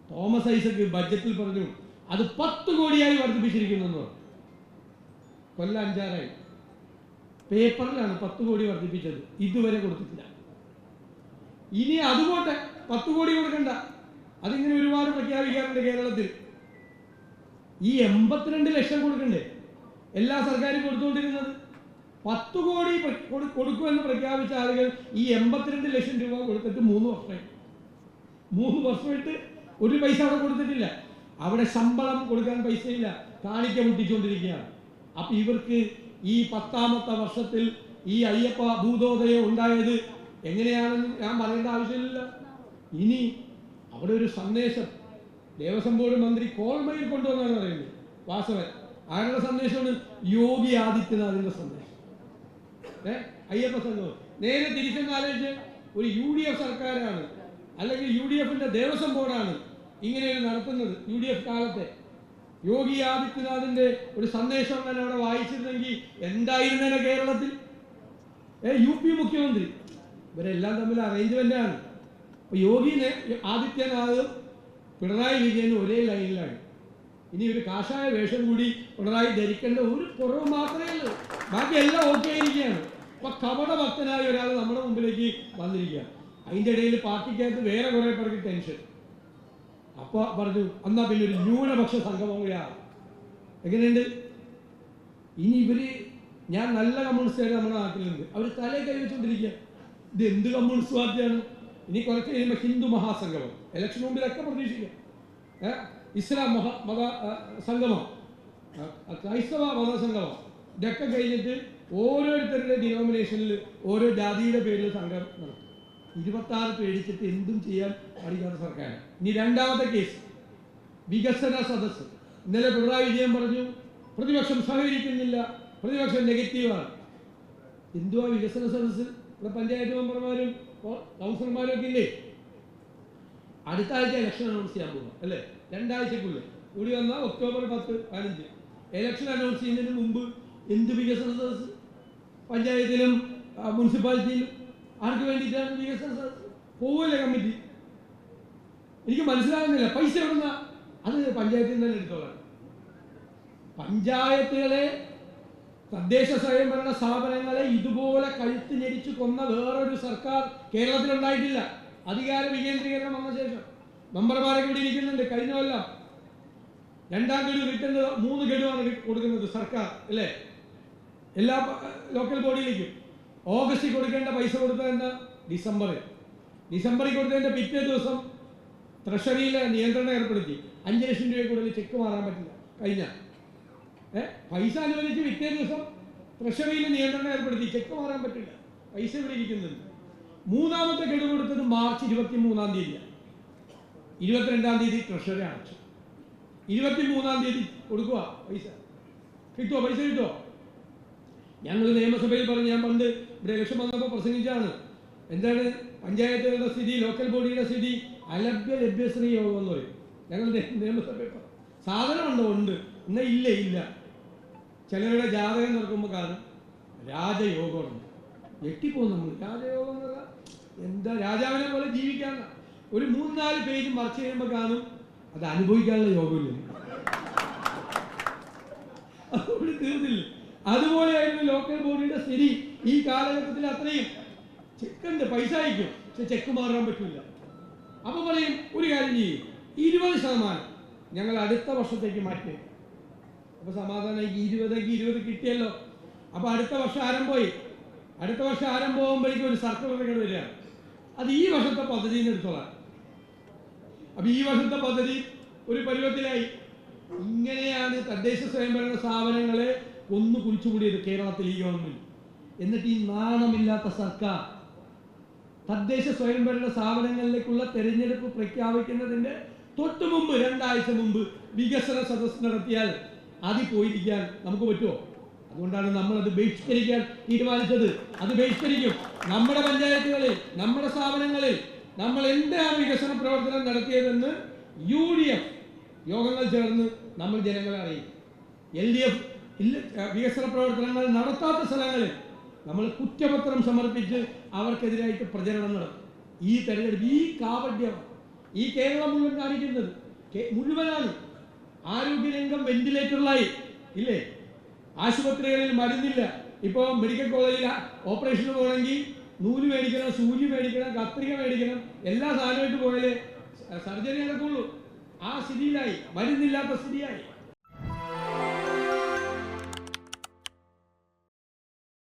Thomas Isaac ബഡ്ജറ്റിൽ പറഞ്ഞു അത് 10 കോടിയായി വർദ്ധിപ്പിച്ചിരിക്കുന്നു. കൊല്ലം 5 പേപ്പറിലാണ് 10 കോടി വർദ്ധിപ്പിച്ചത്, ഇതുവരെ കൊടുത്തിട്ടില്ല. ഇനി അതുപോട്ടെ, 10 കോടി കൊടുക്കണ്ട, അതിങ്ങനെ ഒരുപാട് പ്രഖ്യാപിക്കാറുണ്ട് കേരളത്തിൽ. ഈ 82 ലക്ഷം കൊടുക്കണ്ടേ? എല്ലാ സർക്കാരും കൊടുത്തുകൊണ്ടിരുന്നത് 10 കോടി കൊടുക്കുമെന്ന് പ്രഖ്യാപിച്ച ആളുകൾ ഈ 82 ലക്ഷം രൂപ കൊടുത്തിട്ട് 3 വർഷമായി. 3 വർഷമായിട്ട് ഒരു പൈസ അവിടെ കൊടുത്തിട്ടില്ല. അവിടെ ശമ്പളം കൊടുക്കാൻ പൈസയില്ല, കാണിക്ക മുട്ടിച്ചുകൊണ്ടിരിക്കുകയാണ്. അപ്പൊ ഇവർക്ക് ഈ 10ാമത്തെ വർഷത്തിൽ ഈ അയ്യപ്പ ഭൂതോദയം ഉണ്ടായത് എങ്ങനെയാണെന്ന് ഞാൻ പറയേണ്ട ആവശ്യമില്ല. ഇനി അവിടെ ഒരു സന്ദേശം ദേവസ്വം ബോർഡ് മന്ത്രി കോൾമയിൽ കൊണ്ടുവന്നാണ് പറയുന്നത്, വാസവൻ. ആരുടെ സന്ദേശമാണ്? യോഗി ആദിത്യനാഥിന്റെ സന്ദേശം. അയ്യപ്പ സംഘം നേരെ തിരിച്ചെന്ന് ആലോചിച്ച്, ഒരു UDF സർക്കാരാണ് അല്ലെങ്കിൽ UDFന്റെ ദേവസ്വം ബോർഡാണ് ഇങ്ങനെയൊരു നടത്തുന്നത്. UDF കാലത്തെ യോഗി ആദിത്യനാഥിന്റെ ഒരു സന്ദേശം തന്നെ അവിടെ വായിച്ചിരുന്നെങ്കിൽ എന്തായിരുന്നേനെ കേരളത്തിൽ? UP മുഖ്യമന്ത്രി, ഇവരെല്ലാം തമ്മിൽ അറേഞ്ച്മെന്റ് ആണ്. അപ്പൊ യോഗി ആദിത്യനാഥ് പിണറായി വിജയൻ ഒരേ ലൈനിലാണ്. ഇനി ഒരു കാഷായ വേഷം കൂടി പിണറായി ധരിക്കേണ്ട ഒരു കുറവ് മാത്രമേ ഉള്ളൂ, ബാക്കി എല്ലാം ഓക്കെ ആയിരിക്കുകയാണ്. അപ്പൊ കപട ഭക്തനായ ഒരാൾ നമ്മുടെ മുമ്പിലേക്ക് വന്നിരിക്കുക. അതിൻ്റെ ഇടയിൽ പാർട്ടിക്കകത്ത് വേറെ കുറെ പേർക്ക് ടെൻഷൻ. അപ്പൊ പറഞ്ഞു എന്നാ പിന്നെ ഒരു ന്യൂനപക്ഷ സംഗമം കൂടിയാണ്. എങ്ങനെയുണ്ട്? ഇനി ഇവര്, ഞാൻ നല്ല കമ്മ്യൂണിസ്റ്റുകാർ നമ്മുടെ നാട്ടിലുണ്ട്, അവർ തലേ കൈവച്ചുകൊണ്ടിരിക്കുക. ഇത് എന്ത് കമ്മ്യൂണിസ്റ്റ് പാർട്ടിയാണ്? ഇനി കുറച്ച് കഴിയുമ്പോൾ ഹിന്ദു മഹാസംഗമം, ഇലക്ഷൻ മുമ്പിലൊക്കെ പ്രതീക്ഷിക്കാം. ഇസ്ലാം മത സംഗമം, ക്രൈസ്തവ മതസംഗമം, ഇതൊക്കെ കഴിഞ്ഞിട്ട് ഓരോരുത്തരുടെ ഡിനോമിനേഷനിൽ ഓരോ ജാതിയുടെ പേരിൽ സംഘം നടത്തും. 26 പേടിച്ചിട്ട് എന്തും ചെയ്യാൻ പഠിക്കാത്ത സർക്കാർ. ഇനി രണ്ടാമത്തെ കേസ് വികസന സദസ്സ്. ഇന്നലെ പിണറായി വിജയൻ പറഞ്ഞു പ്രതിപക്ഷം സഹകരിക്കുന്നില്ല, പ്രതിപക്ഷം നെഗറ്റീവാണ്. എന്തുവാ വികസന സദസ്സ്? ഇവിടെ പഞ്ചായത്ത് മെമ്പർമാരും കൗൺസിലർമാരും ഒക്കെ ഇല്ലേ? അടുത്ത ആഴ്ച ഇലക്ഷൻ അനൗൺസ് ചെയ്യാൻ പോകും അല്ലേ? 2 ആഴ്ചക്കുള്ളിൽ കൂടി വന്നാൽ ഒക്ടോബർ 10, 15 ഇലക്ഷൻ അനൗൺസ് ചെയ്യുന്നതിന് മുമ്പ് എന്ത് വികസന സദസ്സ്? പഞ്ചായത്തിലും മുനിസിപ്പാലിറ്റിയിലും ആർക്ക് വേണ്ടിയിട്ടാണ് വികസന സദസ്സ്? പോവല്ലേ കമ്മിറ്റി? എനിക്ക് മനസ്സിലാകുന്നില്ല. പൈസ എവിടുന്ന? അത് പഞ്ചായത്തിൽ നിന്ന് തന്നെ എടുത്തോളാം. പഞ്ചായത്തുകളെ, തദ്ദേശ സ്വയംഭരണ സ്ഥാപനങ്ങളെ ഇതുപോലെ കഴുത്ത് ഞെരിച്ചു കൊന്ന വേറൊരു സർക്കാർ കേരളത്തിലുണ്ടായിട്ടില്ല. അധികാര വികേന്ദ്രീകരണം വന്ന ശേഷം മെമ്പർമാരെ കൂടി ഇരിക്കുന്നുണ്ട്. കഴിഞ്ഞ കൊല്ലം 2ാം ഗഡു കിട്ടുന്നത് 3 ഗഡുവാണ് കൊടുക്കുന്നത് സർക്കാർ അല്ലേ? എല്ലാ ലോക്കൽ ബോഡിയിലേക്കും. ഓഗസ്റ്റിൽ കൊടുക്കേണ്ട പൈസ കൊടുത്തതെന്ന് ഡിസംബറിൽ കൊടുത്തതിന്റെ പിറ്റേ ദിവസം ട്രഷറിയിലെ നിയന്ത്രണം ഏർപ്പെടുത്തി. 5 ലക്ഷം രൂപ കൂടുതൽ ചെക്ക് മാറാൻ പറ്റില്ല. കഴിഞ്ഞ പൈസ അനുവദിച്ച് പിറ്റേ ദിവസം ട്രഷറിയിൽ നിയന്ത്രണം ഏർപ്പെടുത്തി, ചെക്ക് മാറാൻ പറ്റില്ല, പൈസ ഇവിടെ ഇരിക്കുന്നുണ്ട്. 3ാമത്തെ ഗഡു കൊടുത്തത് മാർച്ച് 23-ാം തീയതിയാണ്. 22-ാം തീയതി ട്രഷറി അടച്ചു. 23-ാം തീയതി കൊടുക്കുക. പൈസ കിട്ടുമോ? ഞങ്ങൾ നിയമസഭയിൽ പറഞ്ഞു, ഞാൻ പണ്ട് ഇവിടെ ഇലക്ഷൻ വന്നപ്പോൾ പ്രസംഗിച്ചാണ്. എന്താണ് പഞ്ചായത്തുകളുടെ സ്ഥിതി, ലോക്കൽ ബോഡിയുടെ സ്ഥിതി? ലഭ്യശ്രീ യോഗം എന്ന് പറയും. ഞങ്ങൾ നിയമസഭയിൽ സാധനമുണ്ടോ? ഉണ്ട്. എന്നാൽ ഇല്ല. ചിലരുടെ ജാതകം നോക്കുമ്പോൾ കാണും രാജയോഗമുണ്ട്. ഞെട്ടിപ്പോകും നമ്മൾ. രാജയോഗം എന്ന് പറഞ്ഞാൽ എന്താ? രാജാവിനെ പോലെ ജീവിക്കാൻ ഒരു 3-4 പേജ് മറിച്ച് കഴിയുമ്പോൾ കാണും അത് അനുഭവിക്കാനുള്ള യോഗമില്ല. അതുകൊണ്ട് തീർന്നില്ല. അതുപോലെയായിരുന്നു ലോക്കൽ ബോഡിയുടെ സ്ഥിതി. ഈ കാലഘട്ടത്തിൽ അത്രയും ചെക്കുണ്ട്, പൈസ അയക്കും, പക്ഷെ ചെക്ക് മാറാൻ പറ്റില്ല. അപ്പൊ പറയും ഒരു കാര്യം ചെയ്യും, 20% ഞങ്ങൾ അടുത്ത വർഷത്തേക്ക് മാറ്റി. അപ്പൊ സമാധാനം, 20 കിട്ടിയല്ലോ. അപ്പൊ അടുത്ത വർഷം ആരംഭമാകുമ്പോഴേക്കും ഒരു സർക്കുലർ വരികയാണ്, അത് ഈ വർഷത്തെ പദ്ധതിയിൽ നിന്ന് എടുത്തോളാം. അപ്പൊ ഈ വർഷത്തെ പദ്ധതി ഒരു പരുവത്തിലായി. ഇങ്ങനെയാണ് തദ്ദേശ സ്വയംഭരണ സ്ഥാപനങ്ങളെ കുഴിച്ചുകൂടിയത് കേരളത്തിൽ ഈ ഗവൺമെന്റ്. എന്നിട്ട് ഈ നാണമില്ലാത്ത സർക്കാർ തദ്ദേശ സ്വയംഭരണ സ്ഥാപനങ്ങളിലേക്കുള്ള തെരഞ്ഞെടുപ്പ് പ്രഖ്യാപിക്കുന്നതിന്റെ തൊട്ട് മുമ്പ് 2 ആഴ്ച മുമ്പ് വികസന സദസ്സ് നടത്തിയാൽ അതിൽ പോയിരിക്കാൻ നമുക്ക് പറ്റുമോ? അതുകൊണ്ടാണ് നമ്മൾ അത് ബഹിഷ്കരിക്കാൻ തീരുമാനിച്ചത്. അത് ബഹിഷ്കരിക്കും. നമ്മുടെ പഞ്ചായത്തുകളിൽ, നമ്മുടെ സ്ഥാപനങ്ങളിൽ നമ്മൾ എന്താണ് വികസന പ്രവർത്തനം നടത്തിയതെന്ന് UDF യോഗങ്ങൾ ചേർന്ന് നമ്മൾ ജനങ്ങളെ അറിയിക്കും. LDF വികസന പ്രവർത്തനങ്ങൾ നടത്താത്ത സ്ഥലങ്ങളിൽ നമ്മൾ കുറ്റപത്രം സമർപ്പിച്ച് അവർക്കെതിരായിട്ട് പ്രചരണം നടത്തും. ഈ തെരഞ്ഞെടുപ്പ്, ഈ കാപട്യം, ഈ കേരളം മുഴുവൻ കാണിക്കുന്നത്. മുഴുവനാണ്. ആരോഗ്യരംഗം വെന്റിലേറ്ററിലായി ഇല്ലേ? ആശുപത്രികളിൽ മരുന്നില്ല. ഇപ്പോൾ മെഡിക്കൽ കോളേജിൽ ഓപ്പറേഷന് പോകണമെങ്കിൽ നൂല് മേടിക്കണം, സൂചി മേടിക്കണം, കത്രിക മേടിക്കണം, എല്ലാ സാധനമായിട്ട് പോയാലേ സർജറി നടക്കുള്ളൂ. ആ സ്ഥിതിയിലായി, മരുന്നില്ലാത്ത സ്ഥിതിയായി.